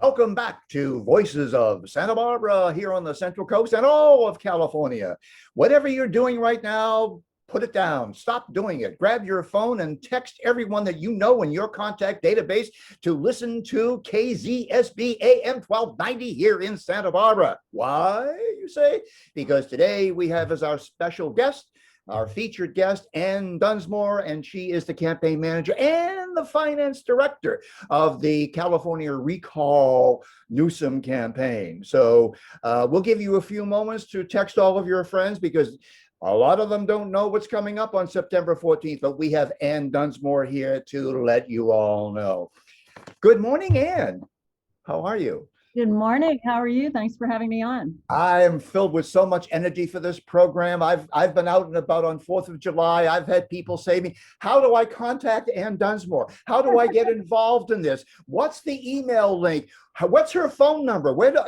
Welcome back to Voices of Santa Barbara here on the Central Coast and all of California. Whatever you're doing right now, put it down. Stop doing it. Grab your phone and text everyone that you know in your contact database to listen to KZSB AM 1290 here in Santa Barbara. Why, you say? Because today we have as our special guest, our featured guest, Ann Dunsmore, and she is the campaign manager and the finance director of the California Recall Newsom campaign. So we'll give you a few moments to text all of your friends because a lot of them don't know what's coming up on September 14th, but we have Ann Dunsmore here to let you all know. Good morning, Ann. How are you? Good morning. How are you? Thanks for having me on. I am filled with so much energy for this program. I've been out and about on 4th of July. I've had people say to me, how do I contact Ann Dunsmore? How do I get involved in this? What's the email link? What's her phone number? Where do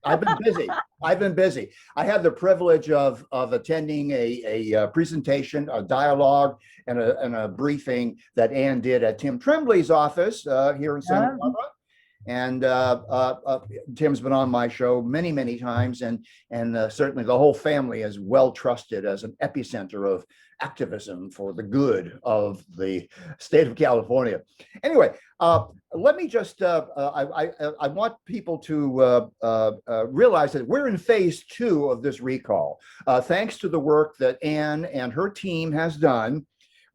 I've been busy. I've been busy. I had the privilege of attending a presentation, a dialogue, and a briefing that Ann did at Tim Tremblay's office here in Santa Barbara. And Tim's been on my show many, many times, and certainly the whole family is well trusted as an epicenter of activism for the good of the state of California. Anyway, let me just, I want people to realize that we're in phase 2 of this recall, thanks to the work that Ann and her team has done,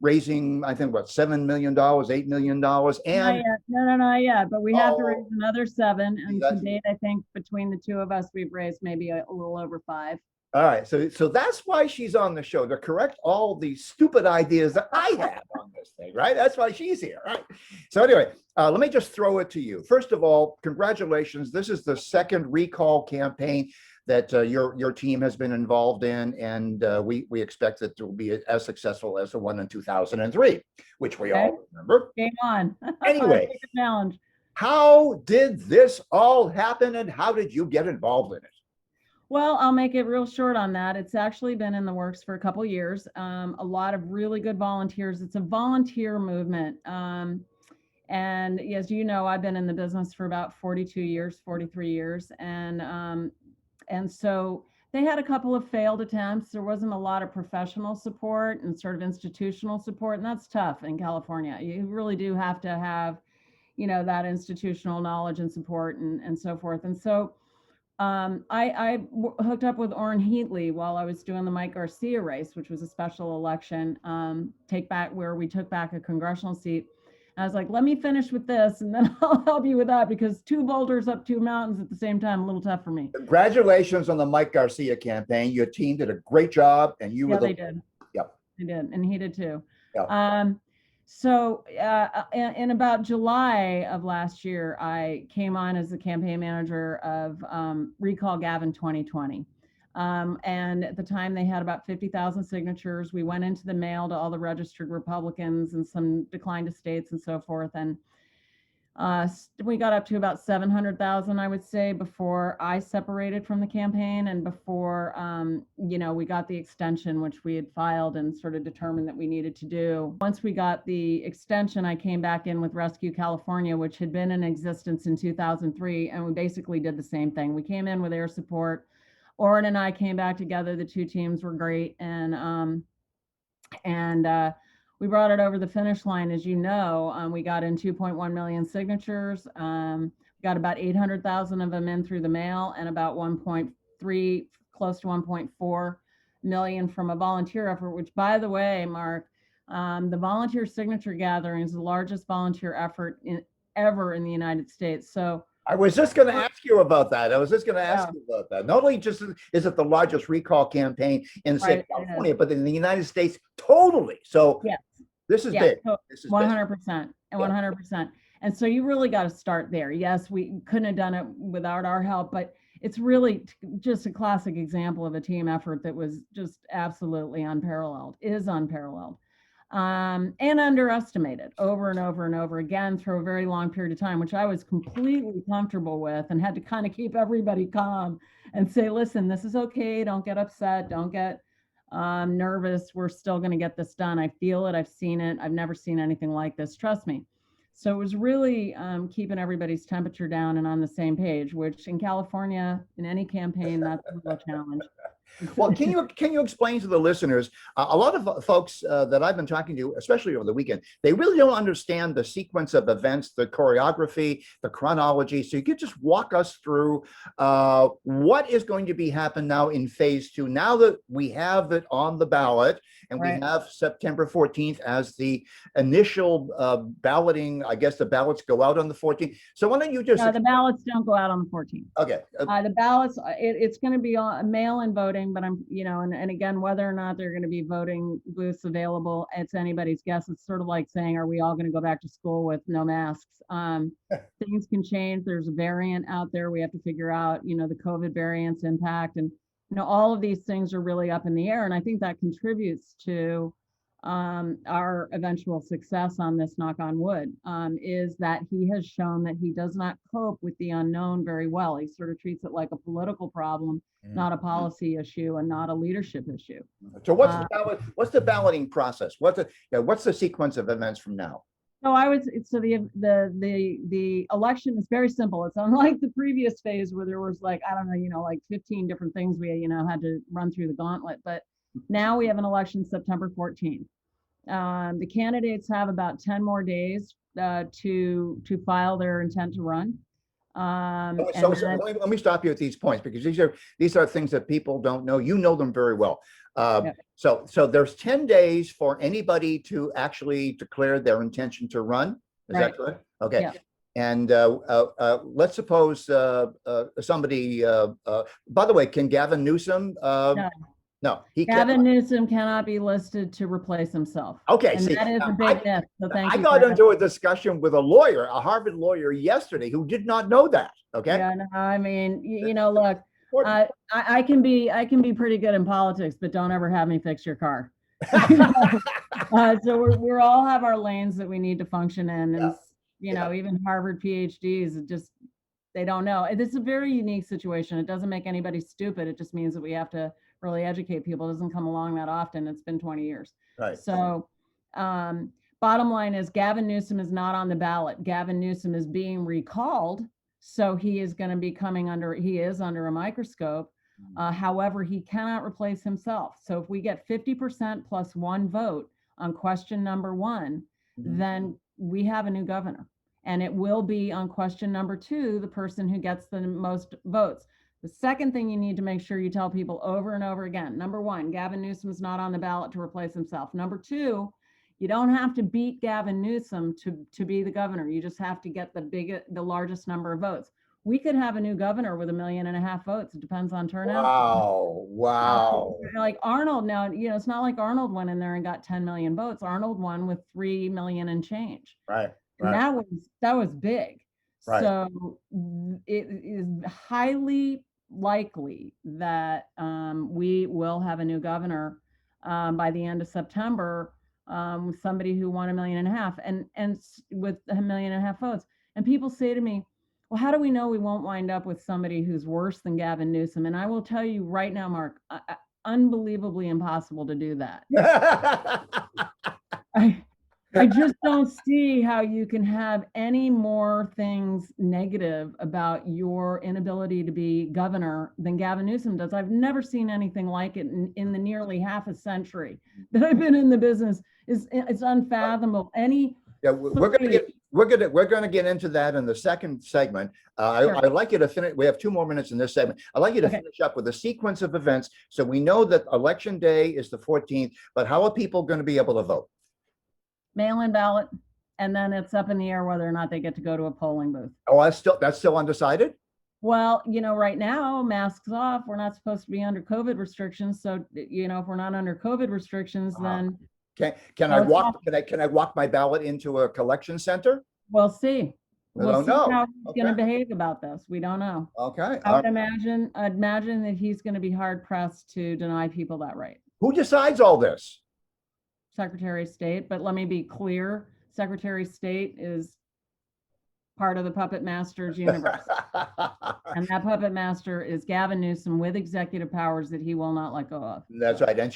raising, I think, what, $7 million, $8 million, and not yet, but we have to raise another 7, and to date, I think between the two of us, we've raised maybe a little over 5. All right, so that's why she's on the show, to correct all the stupid ideas that I have on this thing, right? That's why she's here, right? So anyway, let me just throw it to you. First of all, congratulations. This is the second recall campaign that your team has been involved in, and we expect that it will be as successful as the one in 2003, which we all remember. Game on. Anyway, challenge. How did this all happen, and how did you get involved in it? Well, I'll make it real short on that. It's actually been in the works for a couple of years. A lot of really good volunteers. It's a volunteer movement. And as you know, I've been in the business for about 43 years. And so they had a couple of failed attempts. There wasn't a lot of professional support and sort of institutional support, and that's tough in California. You really do have to have, that institutional knowledge and support and so forth. And so I hooked up with Orrin Heatley while I was doing the Mike Garcia race, which was a special election, where we took back a congressional seat. I was like, let me finish with this, and then I'll help you with that, because 2 boulders up 2 mountains at the same time, a little tough for me. Congratulations on the Mike Garcia campaign. Your team did a great job, and you were they did. Yep. They did, and he did too. Yep. So in about July of last year, I came on as the campaign manager of Recall Gavin 2020. And at the time they had about 50,000 signatures. We went into the mail to all the registered Republicans and some declined estates and so forth. And we got up to about 700,000, I would say, before I separated from the campaign, and before, we got the extension, which we had filed and sort of determined that we needed to do. Once we got the extension, I came back in with Rescue California, which had been in existence in 2003. And we basically did the same thing. We came in with air support. Orrin and I came back together. The 2 teams were great. And we brought it over the finish line. As you know, we got in 2.1 million signatures. We got about 800,000 of them in through the mail, and about 1.3, close to 1.4 million from a volunteer effort, which, by the way, Mark, the volunteer signature gathering is the largest volunteer effort ever in the United States. So I was just going to ask you about that. Not only just is it the largest recall campaign in the state of California, but in the United States, totally. So yes. This is big. This is 100% and 100%. And so you really got to start there. Yes, we couldn't have done it without our help, but it's really just a classic example of a team effort that was just absolutely unparalleled, is unparalleled. And underestimated over and over and over again through a very long period of time, which I was completely comfortable with, and had to kind of keep everybody calm and say, listen, this is okay. Don't get upset. Don't get nervous. We're still going to get this done. I feel it. I've seen it. I've never seen anything like this. Trust me. So it was really keeping everybody's temperature down and on the same page, which in California, in any campaign, that's a real challenge. Well, can you explain to the listeners, a lot of folks that I've been talking to, especially over the weekend, they really don't understand the sequence of events, the choreography, the chronology. So you could just walk us through what is going to be happening now in phase 2, now that we have it on the ballot and we have September 14th as the initial balloting. I guess the ballots go out on the 14th. So why don't you just... No, the ballots don't go out on the 14th. Okay. The ballots, it's going to be mail-in voting, but and again, whether or not there are going to be voting booths available, it's anybody's guess. It's sort of like saying, are we all going to go back to school with no masks? Things can change. There's a variant out there. We have to figure out, the COVID variant's impact, and all of these things are really up in the air. And I think that contributes to our eventual success on this, knock on wood, is that he has shown that he does not cope with the unknown very well. He sort of treats it like a political problem, not a policy issue, and not a leadership issue. So what's the balloting process? What's the sequence of events from now? The election is very simple. It's unlike the previous phase where there was like 15 different things we had to run through the gauntlet. But now we have an election September 14th. The candidates have about 10 more days to file their intent to run. Let me stop you at these points, because these are things that people don't know. You know them very well. So there's 10 days for anybody to actually declare their intention to run. Is that correct? Okay. Yeah. And let's suppose somebody, by the way, can Gavin Newsom? No, Gavin Newsom cannot be listed to replace himself. Okay, and that is a big myth. So thank you. I got into a discussion with a Harvard lawyer yesterday, who did not know that. Okay. Yeah, no, I mean, look, I can be pretty good in politics, but don't ever have me fix your car. So we're all have our lanes that we need to function in, and even Harvard PhDs they don't know. It's a very unique situation. It doesn't make anybody stupid. It just means that we have to really educate people. It doesn't come along that often. It's been 20 years. Right. So bottom line is Gavin Newsom is not on the ballot. Gavin Newsom is being recalled. So he is going to be he is under a microscope. However, he cannot replace himself. So if we get 50% plus 1 vote on question number 1, then we have a new governor. And it will be on question number 2, the person who gets the most votes. The second thing you need to make sure you tell people over and over again, number 1, Gavin Newsom is not on the ballot to replace himself. Number 2, you don't have to beat Gavin Newsom to be the governor. You just have to get the largest number of votes. We could have a new governor with 1.5 million votes. It depends on turnout. Wow. Like Arnold now, it's not like Arnold went in there and got 10 million votes. Arnold won with 3 million and change. Right. And that was big. Right. So it is highly likely that we will have a new governor by the end of September, with somebody who won 1.5 million and with 1.5 million votes. And people say to me, well, how do we know we won't wind up with somebody who's worse than Gavin Newsom? And I will tell you right now, Mark, unbelievably impossible to do that. I just don't see how you can have any more things negative about your inability to be governor than Gavin Newsom does. I've never seen anything like it in the nearly half a century that I've been in the business. It's unfathomable. We're going to get into that in the second segment. Sure. I'd like you to finish. We have 2 more minutes in this segment. I'd like you to finish up with a sequence of events. So we know that election day is the 14th, but how are people going to be able to vote? Mail-in ballot, and then it's up in the air whether or not they get to go to a polling booth. Oh, that's still undecided? Well, right now, masks off. We're not supposed to be under COVID restrictions. So, if we're not under COVID restrictions, then can I walk my ballot into a collection center? We'll see. We'll see how he's going to behave about this. We don't know. Okay. I would imagine that he's going to be hard pressed to deny people that right. Who decides all this? Secretary of State, but let me be clear, Secretary of State is part of the puppet master's universe. And that puppet master is Gavin Newsom with executive powers that he will not let go of. That's right. And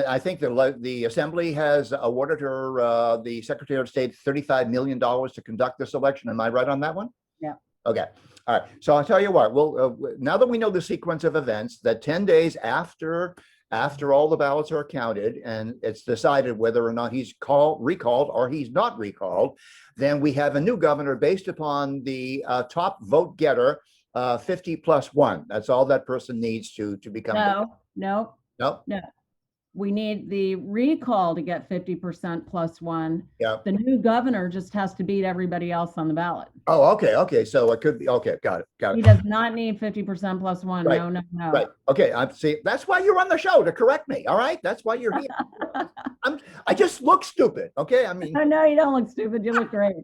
I think the Assembly has awarded her, the Secretary of State, $35 million to conduct this election. Am I right on that one? Yeah. Okay. All right. So I'll tell you what, now that we know the sequence of events, that 10 days after all the ballots are counted and it's decided whether or not he's recalled or he's not recalled, then we have a new governor based upon the top vote getter, 50+1. That's all that person needs to become. No. We need the recall to get 50% +1. Yeah. The new governor just has to beat everybody else on the ballot. Oh, okay. So it could be, okay. Got it. He does not need 50% +1. Right. No. Right. Okay. See, that's why you're on the show, to correct me. All right. That's why you're here. I just look stupid. Okay. I mean, No, you don't look stupid. You look great.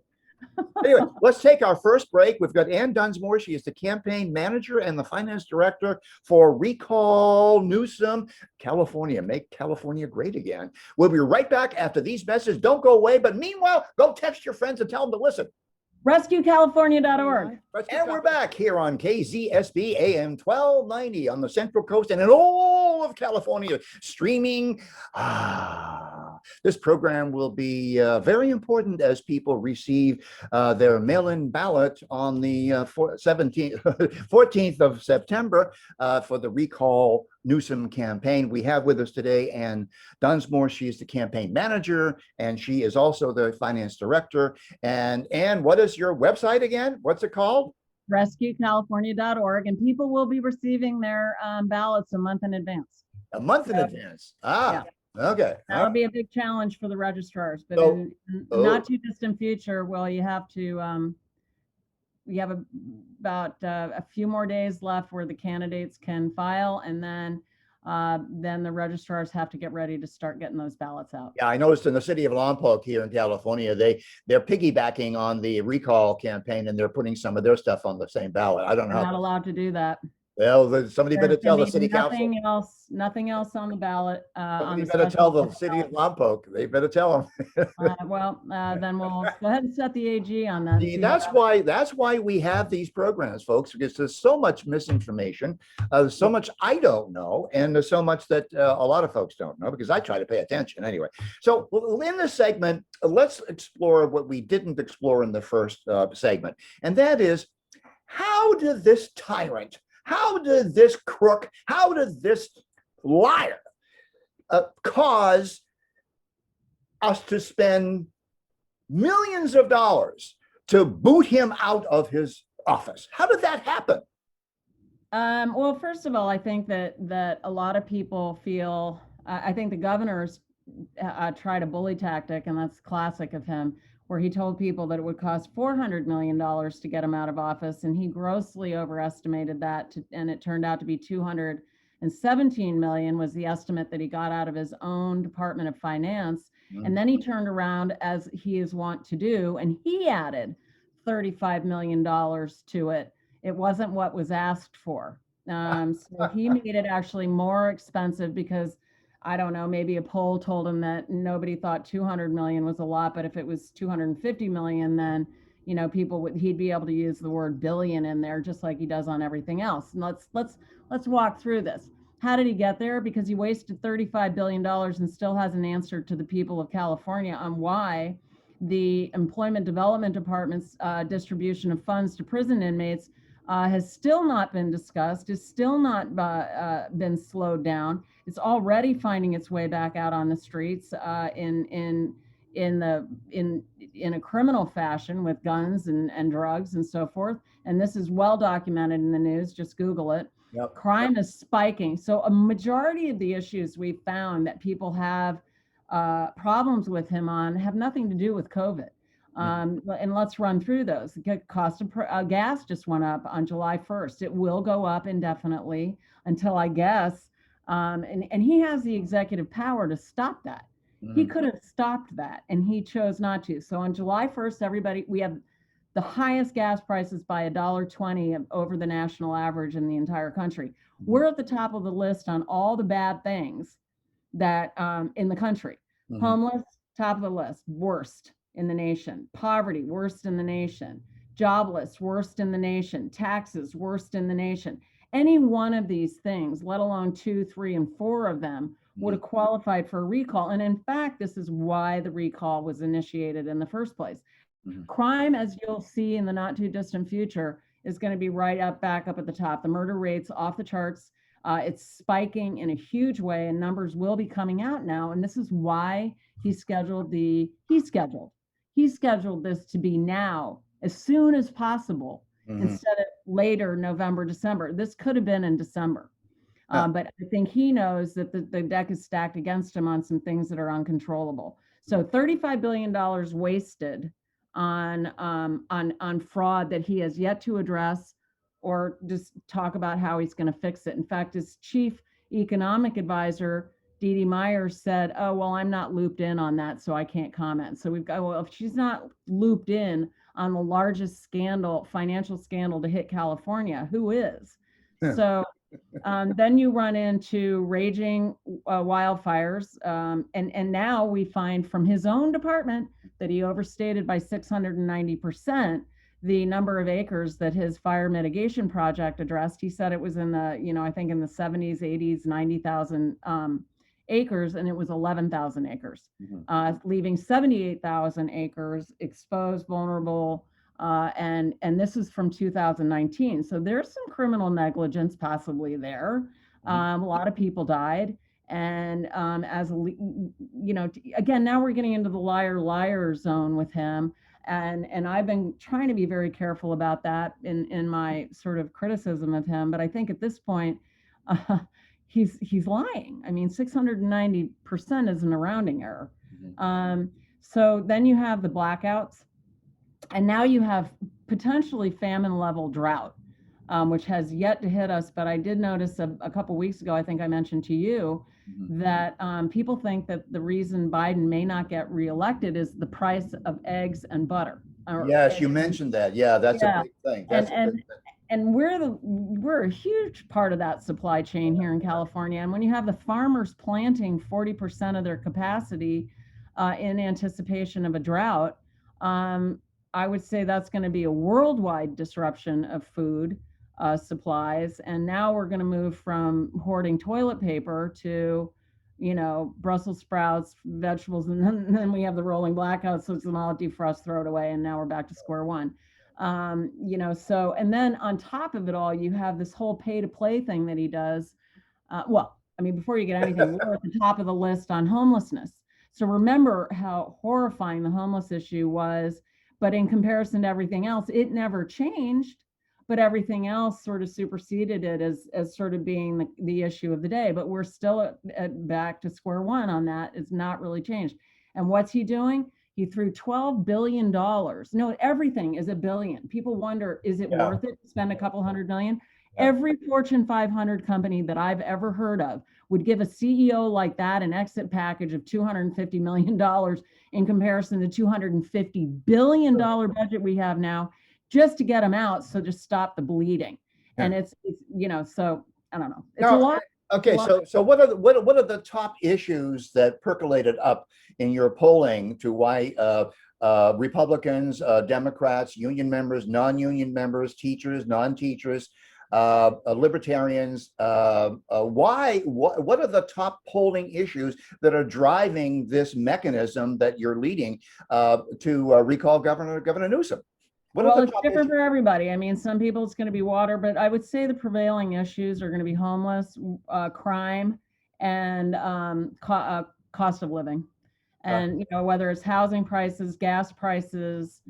Anyway, let's take our first break. We've got Ann Dunsmore. She is the campaign manager and the finance director for Recall Newsom, California. Make California great again. We'll be right back after these messages. Don't go away. But meanwhile, go text your friends and tell them to listen. RescueCalifornia.org. And we're back here on KZSB AM 1290 on the Central Coast and in all of California, streaming. This program will be very important as people receive their mail-in ballot on the 14th of September for the Recall Newsom campaign. We have with us today Ann Dunsmore. She is the campaign manager and she is also the finance director. And Ann, what is your website again? What's it called? RescueCalifornia.org. And people will be receiving their ballots a month in advance. A month in advance. Yeah. Okay. That'll be a big challenge for the registrars, but in not too distant future, well, you have to, we have about a few more days left where the candidates can file, and then the registrars have to get ready to start getting those ballots out. Yeah, I noticed in the city of Lompoc here in California, they're piggybacking on the recall campaign and they're putting some of their stuff on the same ballot. I don't know. They're not allowed to do that. Well, somebody better tell the city council. Nothing else on the ballot. Somebody better tell the city of Lompoc. They better tell them. Then we'll go ahead and set the AG on that. See, that's why we have these programs, folks, because there's so much misinformation, there's so much I don't know, and there's so much that a lot of folks don't know because I try to pay attention anyway. So in this segment, let's explore what we didn't explore in the first segment, and that is, how did this tyrant, how did this crook, how did this liar cause us to spend millions of dollars to boot him out of his office? How did that happen? Well, first of all, I think that a lot of people feel, I think the governors tried a bully tactic, and that's classic of him, where he told people that it would cost $400 million to get him out of office, and he grossly overestimated that, and it turned out to be $217 million was the estimate that he got out of his own Department of Finance. And then he turned around, as he is wont to do, and he added $35 million to it. It wasn't what was asked for. So he made it actually more expensive because, I don't know, maybe a poll told him that nobody thought 200 million was a lot, but if it was 250 million, then, you know, he'd be able to use the word billion in there just like he does on everything else. And let's walk through this. How did he get there? Because he wasted $35 billion and still hasn't answered to the people of California on why the Employment Development Department's distribution of funds to prison inmates has still not been discussed, has still not been slowed down. It's already finding its way back out on the streets in a criminal fashion with guns and drugs and so forth. And this is well documented in the news. Just Google it. Yep. Crime is spiking. So a majority of the issues we found that people have problems with him on have nothing to do with COVID. And let's run through those. The cost of gas just went up on July 1st. It will go up indefinitely until, I guess, and he has the executive power to stop that. He could have stopped that, and he chose not to. So on July 1st, we have the highest gas prices by $1.20 over the national average in the entire country. We're at the top of the list on all the bad things that in the country. Homeless, top of the list, worst in the nation. Poverty, worst in the nation. jobless, worst in the nation, taxes, worst in the nation. Any one of these things, let alone 2, 3, and 4 of them, would have qualified for a recall. And in fact, this is why the recall was initiated in the first place. Crime, as you'll see in the not too distant future, is going to be back up at the top. The murder rate's off the charts. It's spiking in a huge way, and numbers will be coming out now. And this is why he scheduled this to be now, as soon as possible, instead of later, November, December. This could have been in December. But I think he knows that the deck is stacked against him on some things that are uncontrollable. So $35 billion wasted on fraud that he has yet to address or just talk about how he's going to fix it. In fact, his chief economic advisor, Dee Dee Myers, said, "Oh, well, I'm not looped in on that, so I can't comment." So we've got, well, if she's not looped in on the largest financial scandal to hit California, who is? So then you run into raging wildfires. And now we find from his own department that he overstated by 690% the number of acres that his fire mitigation project addressed. He said it was in the, I think in the 70s, 80s, 90,000 acres, and it was 11,000 acres, leaving 78,000 acres exposed, vulnerable. And this is from 2019. So there's some criminal negligence possibly there. A lot of people died. And again, now we're getting into the liar zone with him. And I've been trying to be very careful about that in my sort of criticism of him. But I think at this point, he's lying. I mean, 690% isn't a rounding error. So then you have the blackouts. And now you have potentially famine level drought, which has yet to hit us. But I did notice a couple weeks ago, I think I mentioned to you, that people think that the reason Biden may not get reelected is the price of eggs and butter. Yes, you mentioned that. Yeah, that's a big thing. And we're a huge part of that supply chain here in California. And when you have the farmers planting 40% of their capacity in anticipation of a drought, I would say that's going to be a worldwide disruption of food supplies. And now we're going to move from hoarding toilet paper to, Brussels sprouts, vegetables, and then we have the rolling blackouts. So it's an all defrost, throw it away, and now we're back to square one. So, and then on top of it all, you have this whole pay to play thing that he does. Before you get anything, we're at the top of the list on homelessness. So remember how horrifying the homeless issue was. But in comparison to everything else, it never changed, but everything else sort of superseded it as sort of being the issue of the day. But we're still back to square one on that. It's not really changed. And what's he doing? He threw $12 billion. No, everything is $1 billion. People wonder, is it worth it to spend a couple $100 million? Every Fortune 500 company that I've ever heard of would give a CEO like that an exit package of $250 million in comparison to the $250 billion budget we have now just to get them out. So just stop the bleeding. And it's so I don't know. It's a lot. Okay, so what are the top issues that percolated up in your polling to why Republicans, Democrats, union members, non-union members, teachers, non-teachers, libertarians, what are the top polling issues that are driving this mechanism that you're leading to recall Governor Newsom? It's different for everybody. I mean, some people it's going to be water, but I would say the prevailing issues are going to be homeless, crime, and cost of living. And whether it's housing prices, gas prices,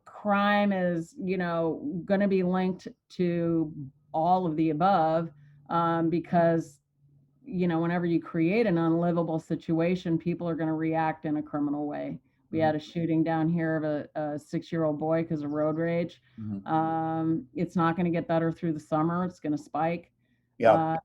crime is going to be linked to all of the above, because whenever you create an unlivable situation, people are going to react in a criminal way. We had a shooting down here of a 6-year-old boy because of road rage. It's not going to get better through the summer. It's going to spike. And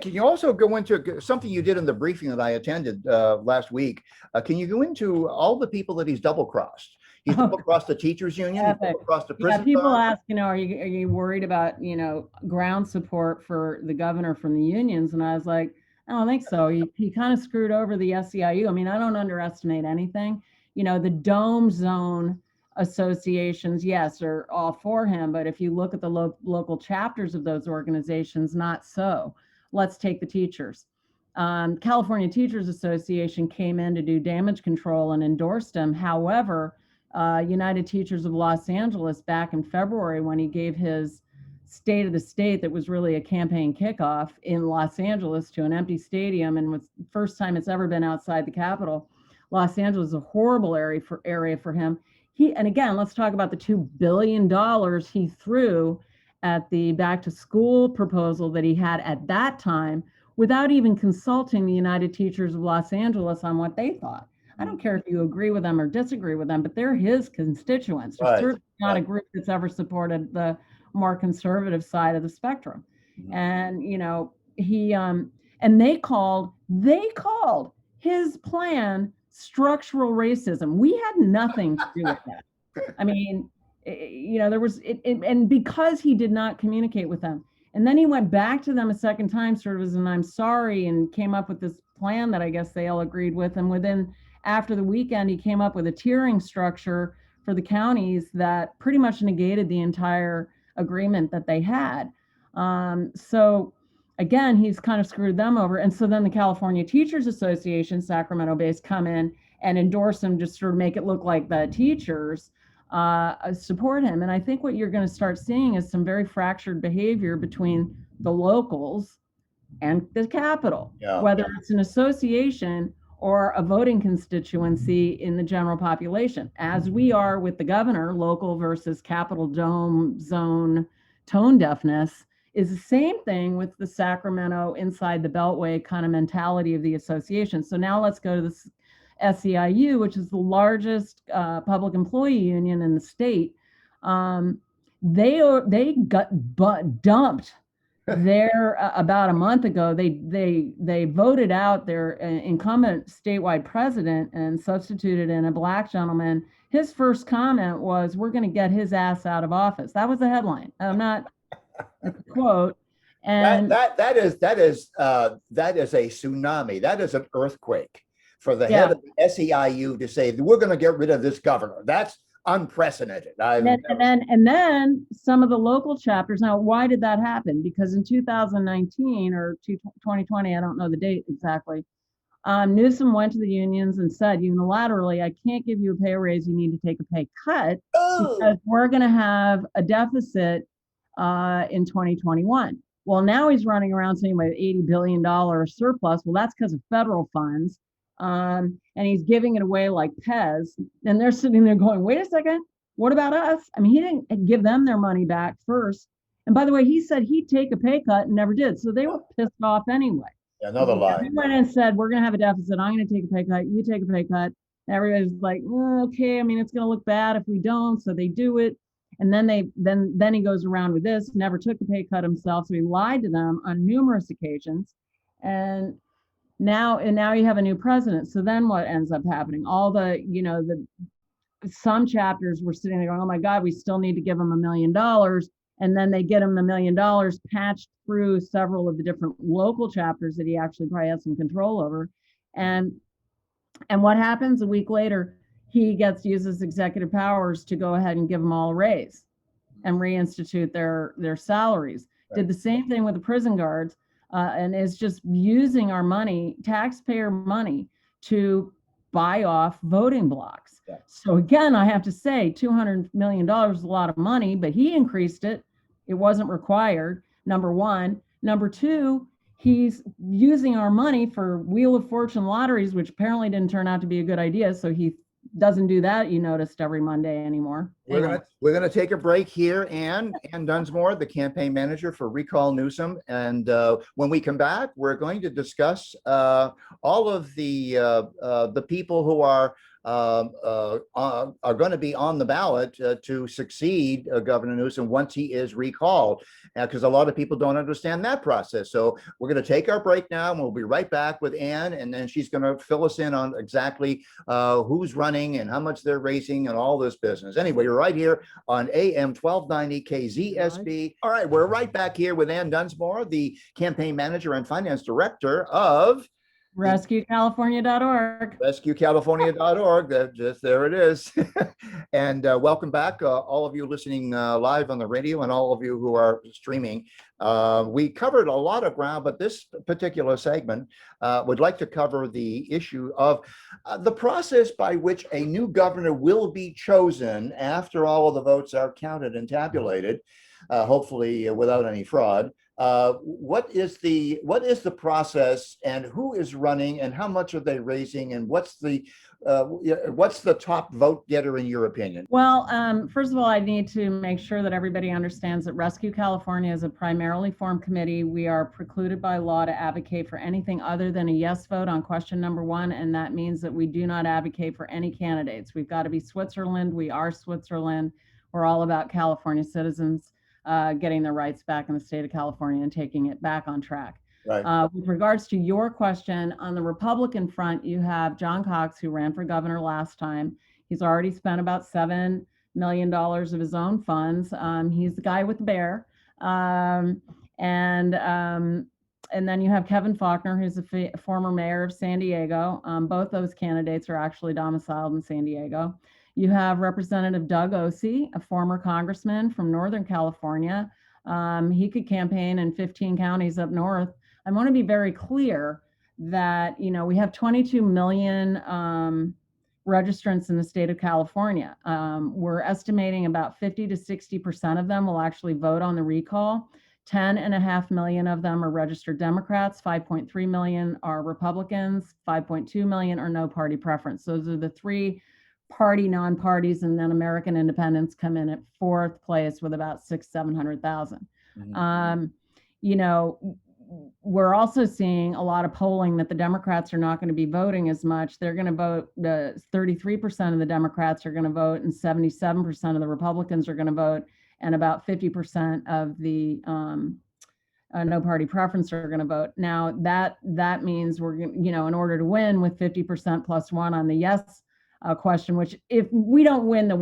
can you also go into something you did in the briefing that I attended last week? Can you go into all the people that he's double-crossed? He's double-crossed the teachers union, he's double-crossed the prison. People ask, are you worried about, ground support for the governor from the unions? And I was like, I don't think so. He kind of screwed over the SEIU. I mean, I don't underestimate anything. The dome zone associations, yes, are all for him. But if you look at the local chapters of those organizations, not so. Let's take the teachers. California Teachers Association came in to do damage control and endorsed him. However, United Teachers of Los Angeles back in February, when he gave his State of the State, that was really a campaign kickoff in Los Angeles to an empty stadium, and was the first time it's ever been outside the Capitol. Los Angeles is a horrible area for him. And again, let's talk about the $2 billion he threw at the back to school proposal that he had at that time, without even consulting the United Teachers of Los Angeles on what they thought. I don't care if you agree with them or disagree with them, but they're his constituents. They're certainly not a group that's ever supported the more conservative side of the spectrum. And, you know, and they called his plan structural racism. We had nothing to do with that. I mean, you know, there was, and because he did not communicate with them. And then he went back to them a second time, sort of as an I'm sorry, and came up with this plan that I guess they all agreed with. And after the weekend, he came up with a tiering structure for the counties that pretty much negated the entire agreement that they had. So again, he's kind of screwed them over. And so then the California Teachers Association, Sacramento-based, come in and endorse him, just sort of make it look like the teachers support him. And I think what you're going to start seeing is some very fractured behavior between the locals and the Capitol, whether it's an association or a voting constituency in the general population, as we are with the governor. Local versus Capitol Dome zone tone deafness is the same thing with the Sacramento inside the Beltway kind of mentality of the association. So now let's go to the SEIU, which is the largest public employee union in the state. They got dumped there about a month ago. They voted out their incumbent statewide president and substituted in a Black gentleman. His first comment was, "We're going to get his ass out of office." That was the headline. I'm not a quote. And that is a tsunami. That is an earthquake for the head of the SEIU to say we're going to get rid of this governor. That's unprecedented. And then some of the local chapters. Now, why did that happen? Because in 2019 or 2020, I don't know the date exactly, Newsom went to the unions and said unilaterally, "I can't give you a pay raise. You need to take a pay cut because we're going to have a deficit in 2021. Well, now he's running around saying about $80 billion surplus. Well, that's because of federal funds. And he's giving it away like Pez. And they're sitting there going, wait a second, what about us? I mean, he didn't give them their money back first. And by the way, he said he'd take a pay cut and never did. So they were pissed off anyway. Another lie. He went and said, we're going to have a deficit. I'm going to take a pay cut. You take a pay cut. And everybody's like, okay. I mean, it's going to look bad if we don't. So they do it. And then he goes around with this, never took a pay cut himself. So he lied to them on numerous occasions. And now you have a new president. So then what ends up happening? All some chapters were sitting there going, oh my God, we still need to give him $1 million. And then they get him the $1 million patched through several of the different local chapters that he actually probably has some control over. And what happens a week later? He uses executive powers to go ahead and give them all a raise and reinstitute their salaries. Right. Did the same thing with the prison guards, and is just using our money, taxpayer money, to buy off voting blocks. Yeah. So again, I have to say $200 million is a lot of money, but he increased it. It wasn't required, number one. Number two, he's using our money for Wheel of Fortune lotteries, which apparently didn't turn out to be a good idea. So he doesn't do that, you noticed, every Monday anymore. We're gonna take a break here. Ann Dunsmore, the campaign manager for Recall Newsom, and when we come back, we're going to discuss all of the people who are going to be on the ballot to succeed Governor Newsom once he is recalled, because a lot of people don't understand that process. So we're going to take our break now, and we'll be right back with Ann, and then she's going to fill us in on exactly who's running and how much they're raising and all this business. Anyway, you're right here on AM 1290 KZSB. All right, we're right back here with Ann Dunsmore, the campaign manager and finance director of RescueCalifornia.org. RescueCalifornia.org. Just there it is. And welcome back, all of you listening live on the radio and all of you who are streaming. We covered a lot of ground, but this particular segment would like to cover the issue of the process by which a new governor will be chosen after all of the votes are counted and tabulated, hopefully without any fraud. What is the process, and who is running, and how much are they raising, and what's the top vote getter in your opinion? Well, first of all, I need to make sure that everybody understands that Rescue California is a primarily formed committee. We are precluded by law to advocate for anything other than a yes vote on question number 1, and that means that we do not advocate for any candidates. We've got to be Switzerland. We are Switzerland. We're all about California citizens getting their rights back in the state of California and taking it back on track. Right. With regards to your question, on the Republican front, you have John Cox, who ran for governor last time. He's already spent about $7 million of his own funds. He's the guy with the bear. And then you have Kevin Faulconer, who's a former mayor of San Diego. Both those candidates are actually domiciled in San Diego. You have Representative Doug Osee, a former congressman from Northern California. He could campaign in 15 counties up north. I want to be very clear that, we have 22 million registrants in the state of California. We're estimating about 50 to 60% of them will actually vote on the recall. 10.5 million of them are registered Democrats, 5.3 million are Republicans, 5.2 million are no party preference. Those are the three party non-parties, and then American independents come in at 4th place with about 700,000. We're also seeing a lot of polling that the Democrats are not going to be voting as much. They're going to vote, 33% of the Democrats are going to vote, and 77% of the Republicans are going to vote, and about 50% of the no party preference are going to vote. Now that means we're going, in order to win with 50% plus 1 on the yes question, which if we don't win the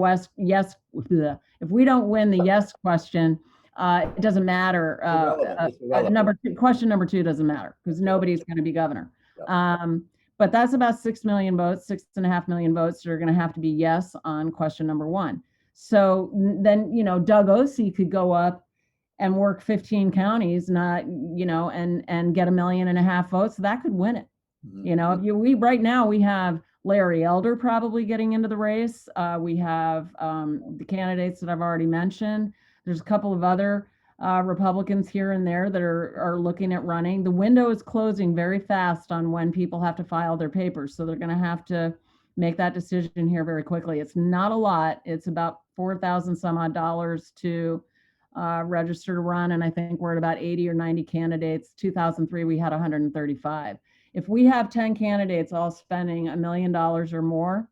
yes question, it doesn't matter. Question number 2 doesn't matter because nobody's going to be governor. But that's about 6 million votes, 6.5 million votes that are going to have to be yes on question number 1. So then, Doug Osee could go up and work 15 counties, and get 1.5 million votes. That could win it. Right now we have Larry Elder probably getting into the race. We have the candidates that I've already mentioned. There's a couple of other Republicans here and there that are looking at running. The window is closing very fast on when people have to file their papers. So they're going to have to make that decision here very quickly. It's not a lot. It's about $4,000 some odd to register to run. And I think we're at about 80 or 90 candidates. 2003, we had 135. If we have 10 candidates all spending $1 million or more,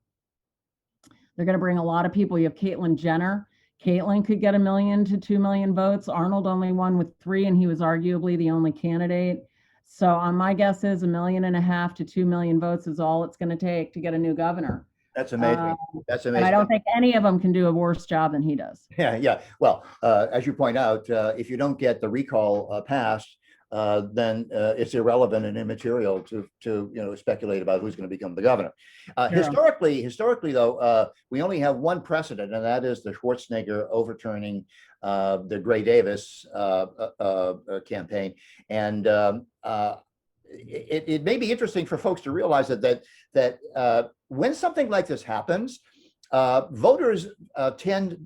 they're going to bring a lot of people. You have Caitlyn Jenner. Caitlyn could get 1 million to 2 million votes. Arnold only won with 3, and he was arguably the only candidate. So my guess is 1.5 million to 2 million votes is all it's going to take to get a new governor. That's amazing. That's amazing. And I don't think any of them can do a worse job than he does. Yeah. Well, as you point out, if you don't get the recall passed, then it's irrelevant and immaterial to speculate about who's going to become the governor. Historically, though, we only have one precedent, and that is the Schwarzenegger overturning the Gray Davis campaign. And it may be interesting for folks to realize that when something like this happens, voters tend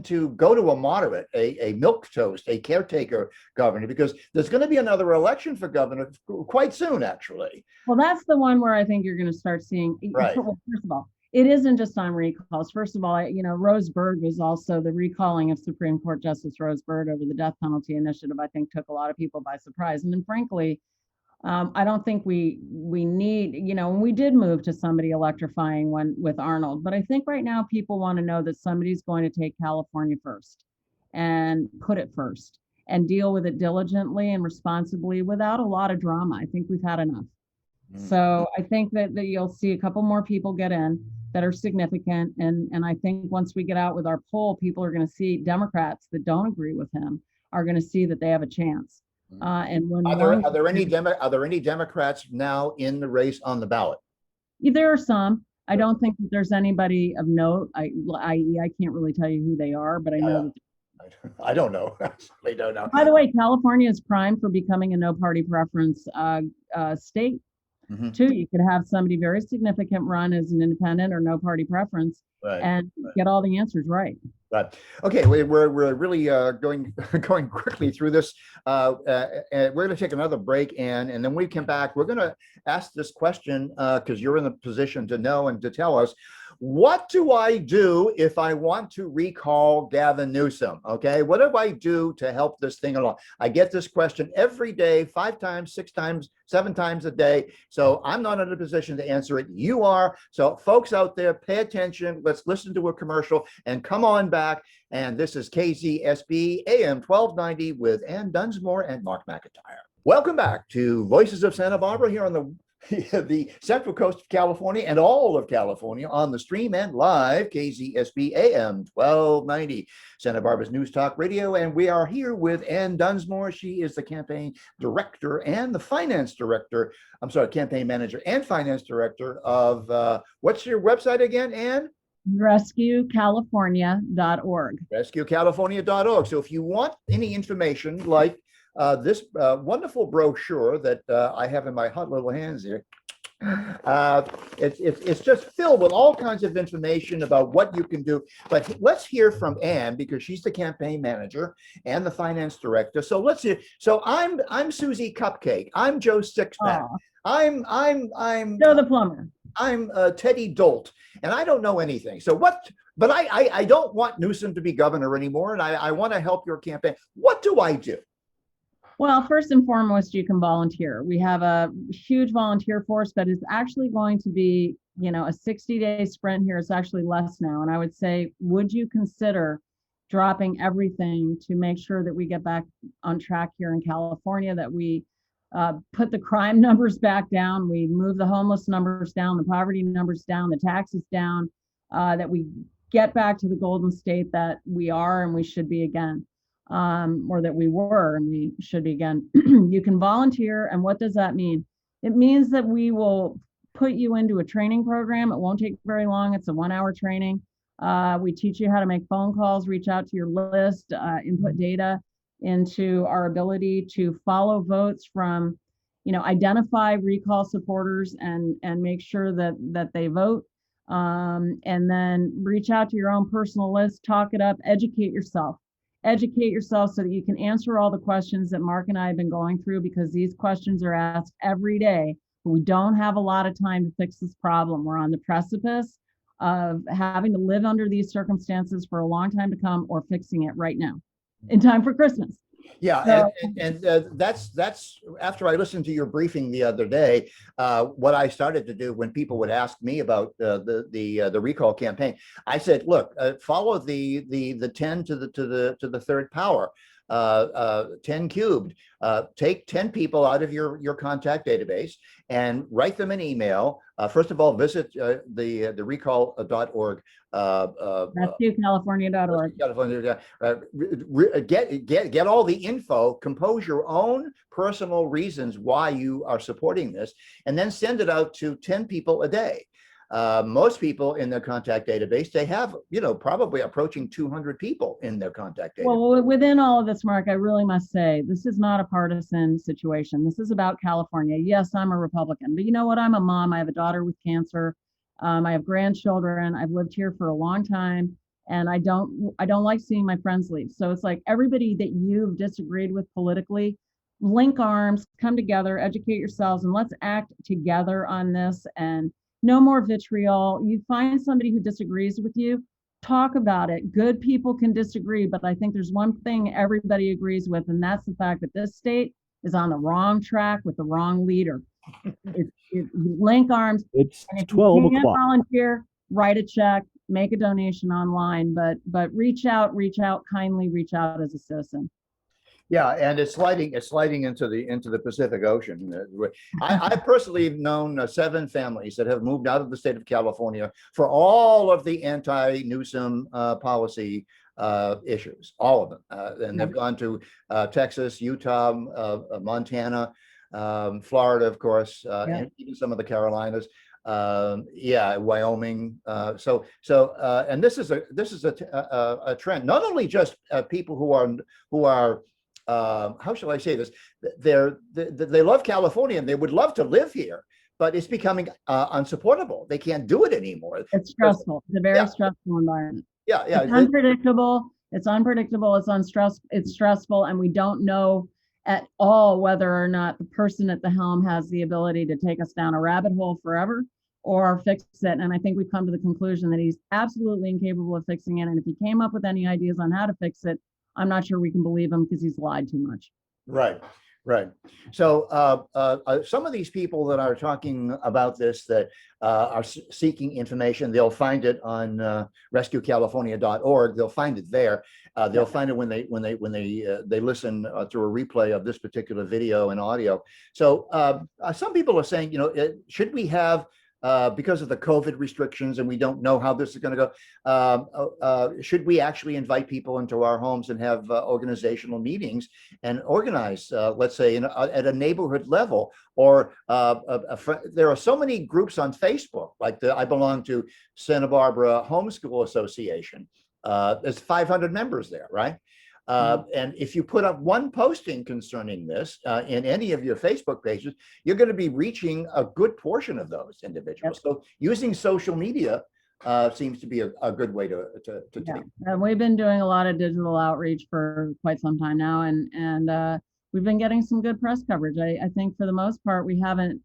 to go to a moderate, a milquetoast, a caretaker governor, because there's going to be another election for governor quite soon, actually. Well, that's the one where I think you're going to start seeing. Right. Well, first of all, it isn't just on recalls. First of all, Rose Bird was also the recalling of Supreme Court Justice Rose Bird over the death penalty initiative. I think took a lot of people by surprise, and then frankly, I don't think we need, we did move to somebody electrifying with Arnold, but I think right now people want to know that somebody's going to take California first and put it first and deal with it diligently and responsibly without a lot of drama. I think we've had enough. So I think that you'll see a couple more people get in that are significant. And I think once we get out with our poll, people are going to see Democrats that don't agree with him are going to see that they have a chance. And when Are there any Democrats now in the race on the ballot? there are some. I don't think that there's anybody of note. I can't really tell you who they are, but I know that. I don't know. I don't know. By the way, California is primed for becoming a no party preference state. Mm-hmm. Too. You could have somebody very significant run as an independent or no party preference, and get all the answers right. Right. Okay, we're really going quickly through this. We're going to take another break, and then when we come back, we're going to ask this question because you're in the position to know and to tell us. What do I do if I want to recall Gavin Newsom? Okay, what do I do to help this thing along? I get this question every day, 5 times, 6 times, 7 times a day. So I'm not in a position to answer it. You are. So folks out there, pay attention. Let's listen to a commercial and come on back. And this is KZSB AM 1290 with Ann Dunsmore and Mark McIntyre. Welcome back to Voices of Santa Barbara here on the Central Coast of California and all of California on the stream and live, KZSB AM 1290, Santa Barbara's News Talk Radio. And we are here with Ann Dunsmore. She is the campaign director and the finance director. I'm sorry, campaign manager and finance director of, what's your website again, Ann? RescueCalifornia.org. RescueCalifornia.org. So if you want any information like this wonderful brochure that I have in my hot little hands here. It's just filled with all kinds of information about what you can do. But let's hear from Ann because she's the campaign manager and the finance director. So let's hear. So I'm Susie Cupcake. I'm Joe Sixpack. I'm Joe the plumber. I'm Teddy Dolt, and I don't know anything. So what? But I don't want Newsom to be governor anymore, and I want to help your campaign. What do I do? Well, first and foremost, you can volunteer. We have a huge volunteer force, but it's actually going to be, a 60-day sprint here. It's actually less now. And I would say, would you consider dropping everything to make sure that we get back on track here in California, that we put the crime numbers back down, we move the homeless numbers down, the poverty numbers down, the taxes down, that we get back to the golden state that we are and we should be again. Or that we were and we should be again. You can volunteer. And what does that mean? It means that we will put you into a training program. It won't take very long. It's a 1-hour training. We teach you how to make phone calls, reach out to your list, input data into our ability to follow votes from, identify recall supporters and make sure that they vote. And then reach out to your own personal list, talk it up, educate yourself so that you can answer all the questions that Mark and I have been going through, because these questions are asked every day, but we don't have a lot of time to fix this problem. We're on the precipice of having to live under these circumstances for a long time to come, or fixing it right now in time for Christmas. Yeah, so, and that's after I listened to your briefing the other day. What I started to do when people would ask me about the recall campaign, I said, look, follow the 10 to the third power. 10 cubed. Take 10 people out of your contact database and write them an email. First of all, visit the recall.org. RescueCalifornia.org. Get all the info, compose your own personal reasons why you are supporting this, and then send it out to 10 people a day. Most people in their contact database, they have, probably approaching 200 people in their contact database. Well, within all of this, Mark, I really must say, this is not a partisan situation. This is about California. Yes, I'm a Republican, but you know what? I'm a mom. I have a daughter with cancer. I have grandchildren. I've lived here for a long time, and I don't like seeing my friends leave. So it's like everybody that you've disagreed with politically, link arms, come together, educate yourselves, and let's act together on this. And no more vitriol. You find somebody who disagrees with you, talk about it. Good people can disagree, but I think there's one thing everybody agrees with, and that's the fact that this state is on the wrong track with the wrong leader. Link arms. It's 12 o'clock. Volunteer, write a check, make a donation online, but reach out, kindly reach out as a citizen. Yeah, and it's sliding into the Pacific Ocean. I've personally known 7 families that have moved out of the state of California for all of the anti-Newsom policy issues, all of them. And they've gone to Texas, Utah, Montana, Florida, of course, and even some of the Carolinas. Yeah, Wyoming. And this is a trend. Not only just people who are how shall I say this? They love California and they would love to live here, but it's becoming unsupportable. They can't do it anymore. It's stressful. It's a very stressful environment. Yeah, it's unpredictable. It's unpredictable. It's stressful, and we don't know at all whether or not the person at the helm has the ability to take us down a rabbit hole forever or fix it. And I think we've come to the conclusion that he's absolutely incapable of fixing it. And if he came up with any ideas on how to fix it, I'm not sure we can believe him because he's lied too much. Right, right. So some of these people that are talking about this, that are seeking information, they'll find it on rescuecalifornia.org. They'll find it there. They'll find it when they listen to a replay of this particular video and audio. So some people are saying, should we have, because of the COVID restrictions and we don't know how this is going to go, should we actually invite people into our homes and have organizational meetings and organize, let's say, at a neighborhood level? Or there are so many groups on Facebook, like I belong to Santa Barbara Homeschool Association. There's 500 members there, right? And if you put up one posting concerning this in any of your Facebook pages, you're going to be reaching a good portion of those individuals. So using social media seems to be a good way to take. We've been doing a lot of digital outreach for quite some time now, and we've been getting some good press coverage. I think for the most part, we haven't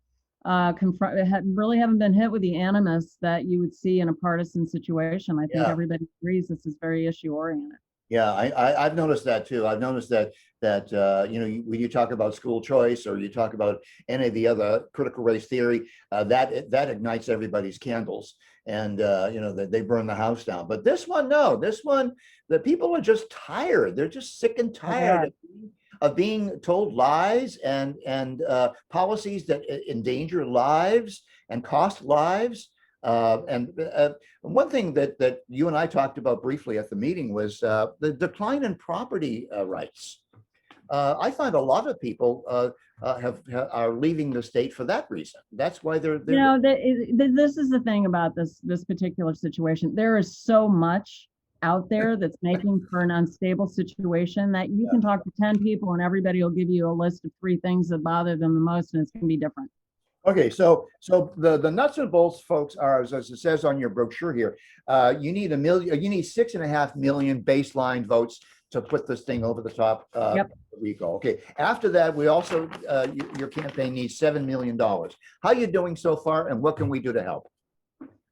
really haven't been hit with the animus that you would see in a partisan situation. I think everybody agrees this is very issue oriented. Yeah, I've noticed that too. I've noticed that when you talk about school choice or you talk about any of the other critical race theory, that ignites everybody's candles, and they burn the house down. But this one, no, the people are just tired. They're just sick and tired of being told lies and policies that endanger lives and cost lives. One thing that you and I talked about briefly at the meeting was the decline in property rights. I find a lot of people are leaving the state for that reason. That's why they're this is the thing about this particular situation. There is so much out there that's making for an unstable situation that you can talk to 10 people and everybody will give you a list of 3 things that bother them the most, and it's going to be different. Okay, so the nuts and bolts, folks, are, as it says on your brochure here, you need 6.5 million baseline votes to put this thing over the top. We go. Okay. After that, we also your campaign needs $7 million. How are you doing so far, and what can we do to help?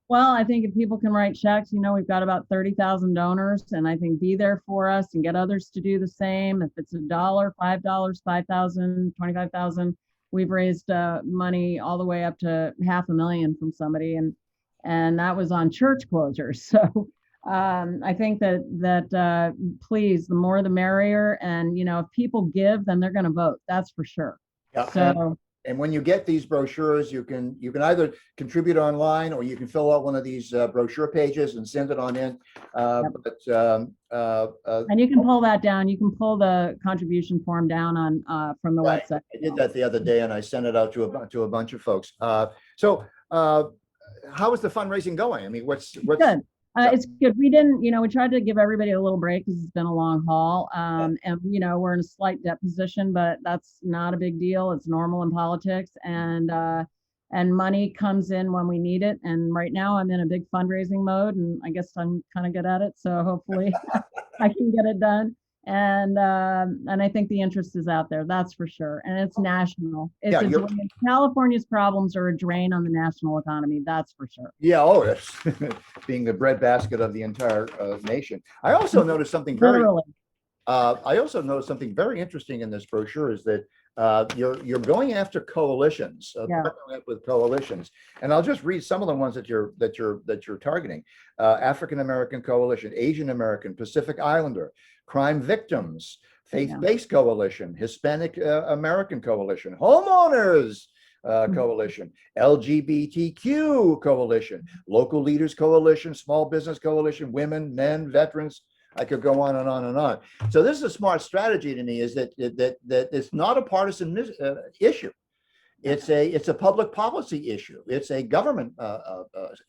Well, I think if people can write checks, we've got about 30,000 donors, and I think be there for us and get others to do the same. If it's $1, $5, 5,000, 25,000. We've raised money all the way up to $500,000 from somebody, and that was on church closures. So I think that please, the more the merrier. And if people give, then they're going to vote. That's for sure. Yeah. So. And when you get these brochures, you can either contribute online or you can fill out one of these brochure pages and send it on in. And you can pull that down. You can pull the contribution form down on from the website. I did that the other day, and I sent it out to a bunch of folks. So how is the fundraising going? I mean, what's good? It's good. We didn't, we tried to give everybody a little break because it's been a long haul. And, we're in a slight debt position, but that's not a big deal. It's normal in politics, and money comes in when we need it. And right now I'm in a big fundraising mode, and I guess I'm kind of good at it. So hopefully I can get it done. And I think the interest is out there, that's for sure. And it's national. California's problems are a drain on the national economy, that's for sure. Yeah, it's being the breadbasket of the entire nation. I also noticed something very interesting in this brochure is that You're going after coalitions, Yeah. partnering up with coalitions, and I'll just read some of the ones that you're targeting: African American Coalition, Asian American, Pacific Islander, Crime Victims, Faith-Based Coalition, Hispanic American Coalition, Homeowners Coalition, LGBTQ Coalition, Local Leaders Coalition, Small Business Coalition, Women, Men, Veterans. I could go on and on and on. So this is a smart strategy to me, is that it's not a partisan issue. It's a public policy issue. It's a government,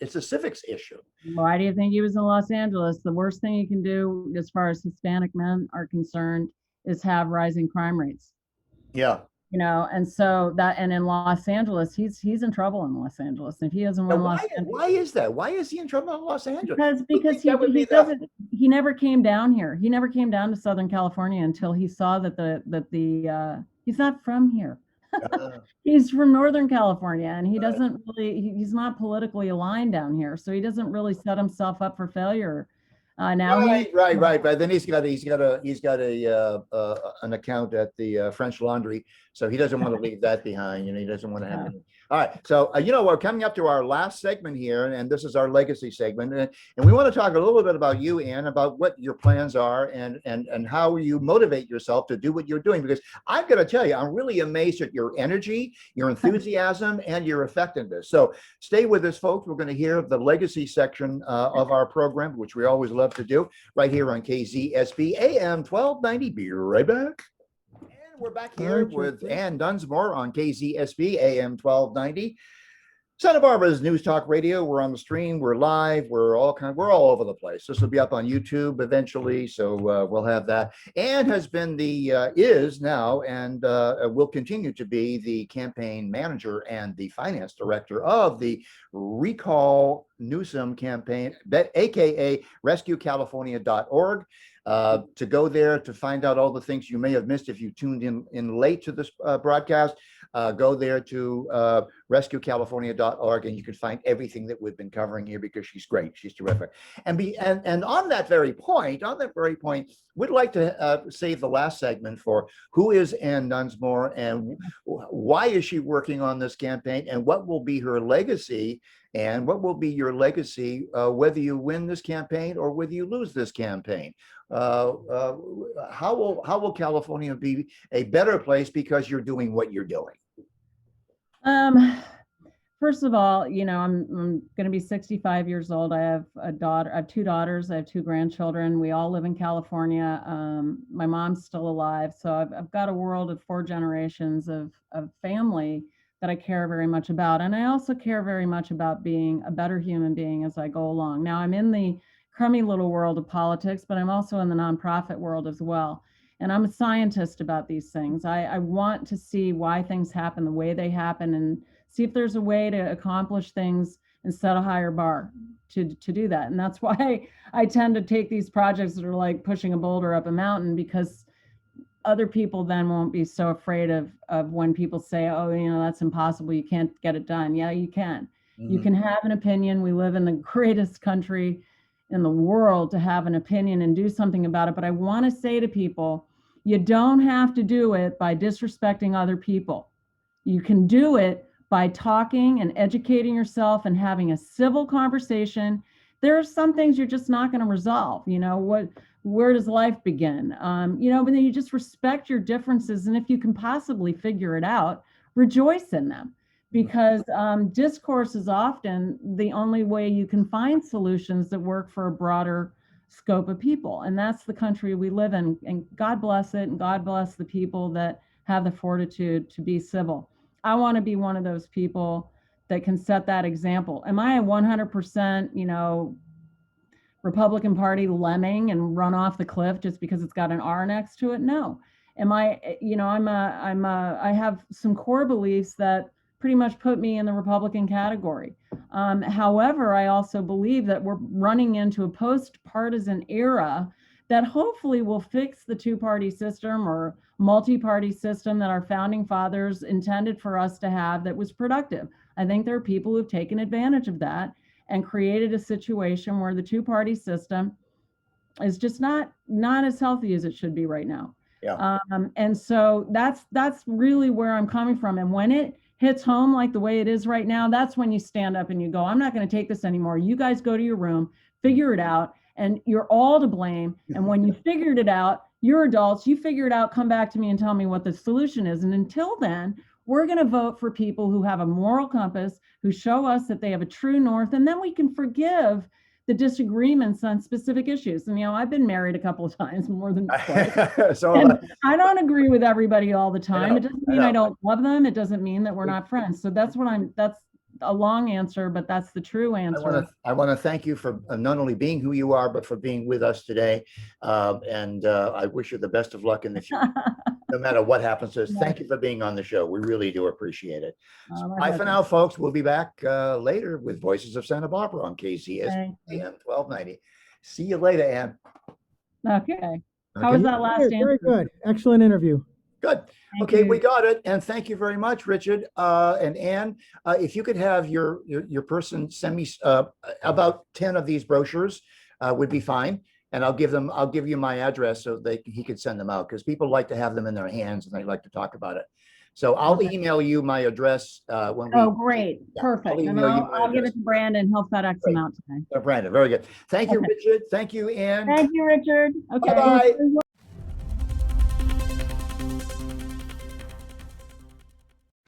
it's a civics issue. Why do you think he was in Los Angeles? The worst thing you can do as far as Hispanic men are concerned is have rising crime rates. Yeah. And so that, and in Los Angeles, he's in trouble in Los Angeles. If he doesn't win Why, Los Angeles, why is that? Why is he in trouble in Los Angeles? Because he never came down here. He never came down to Southern California until he saw that he's not from here. He's from Northern California, and he doesn't really, he's not politically aligned down here. So he doesn't really set himself up for failure. Right. But then he's got an account at the French Laundry, so he doesn't want to leave that behind. He doesn't want to have any. All right, so we're coming up to our last segment here, and this is our legacy segment, and we want to talk a little bit about you, Ann, about what your plans are and how you motivate yourself to do what you're doing. Because I've got to tell you, I'm really amazed at your energy, your enthusiasm, and your effectiveness. So stay with us, folks. We're going to hear the legacy section of our program, which we always love to do, right here on KZSB AM 1290. Be right back. And we're back here with Ann Dunsmore on KZSB AM 1290. Santa Barbara's News Talk Radio. We're on the stream. We're live. We're all over the place. This will be up on YouTube eventually, so we'll have that. Ann has been is now and will continue to be the campaign manager and the finance director of the Recall Newsom campaign, aka RescueCalifornia.org. To go there to find out all the things you may have missed if you tuned in late to this broadcast. Go there to RescueCalifornia.org, and you can find everything that we've been covering here, because she's great. She's terrific. And on that very point, we'd like to save the last segment for who is Ann Dunsmore and why is she working on this campaign, and what will be her legacy, and what will be your legacy whether you win this campaign or whether you lose this campaign. How will California be a better place because you're doing what you're doing? First of all, I'm going to be 65 years old. I have a daughter. I have two daughters. I have two grandchildren. We all live in California. My mom's still alive, so I've got a world of 4 generations of family that I care very much about, and I also care very much about being a better human being as I go along. Now, I'm in the crummy little world of politics, but I'm also in the nonprofit world as well. And I'm a scientist about these things. I want to see why things happen the way they happen, and see if there's a way to accomplish things and set a higher bar to do that. And that's why I tend to take these projects that are like pushing a boulder up a mountain, because other people then won't be so afraid of when people say, oh, that's impossible, you can't get it done. Yeah, you can. Mm-hmm. You can have an opinion. We live in the greatest country in the world to have an opinion and do something about it. But I want to say to people, you don't have to do it by disrespecting other people. You can do it by talking and educating yourself and having a civil conversation. There are some things you're just not going to resolve. Where does life begin? But then you just respect your differences. And if you can possibly figure it out, rejoice in them, because discourse is often the only way you can find solutions that work for a broader scope of people. And that's the country we live in. And God bless it. And God bless the people that have the fortitude to be civil. I want to be one of those people that can set that example. Am I a 100%, Republican Party lemming and run off the cliff just because it's got an R next to it? No. Am I, I have some core beliefs that pretty much put me in the Republican category. However, I also believe that we're running into a post-partisan era that hopefully will fix the two-party system or multi-party system that our founding fathers intended for us to have that was productive. I think there are people who've taken advantage of that and created a situation where the two-party system is just not as healthy as it should be right now. Yeah. And so that's really where I'm coming from. And when it hits home like the way it is right now, that's when you stand up and you go, I'm not going to take this anymore. You guys go to your room, figure it out, and you're all to blame. And when you figured it out, you're adults, you figure it out, come back to me and tell me what the solution is. And until then, we're going to vote for people who have a moral compass, who show us that they have a true north, and then we can forgive the disagreements on specific issues. And, I've been married a couple of times, more than twice. So And I don't agree with everybody all the time. know, It doesn't mean I don't love them. It doesn't mean that we're not friends. So that's a long answer, but that's the true answer. I want to thank you for not only being who you are, but for being with us today. And I wish you the best of luck in the future, no matter what happens to us. Thank you for being on the show. We really do appreciate it. So bye for now, folks. We'll be back later with Voices of Santa Barbara on KZSB AM 1290. See you later, Ann. Okay. How was that last answer? Very good. Excellent interview. Good. Okay, we got it. And thank you very much, Richard. And Ann, if you could have your person send me about 10 of these brochures would be fine. And I'll give you my address so he could send them out, because people like to have them in their hands and they like to talk about it. So I'll email you my address when we. Oh, great. Perfect. And I'll give it to Brandon. He'll FedEx them out today. Brandon, very good. Thank you, Richard. Thank you, Ann. Thank you, Richard. Okay. Bye-bye.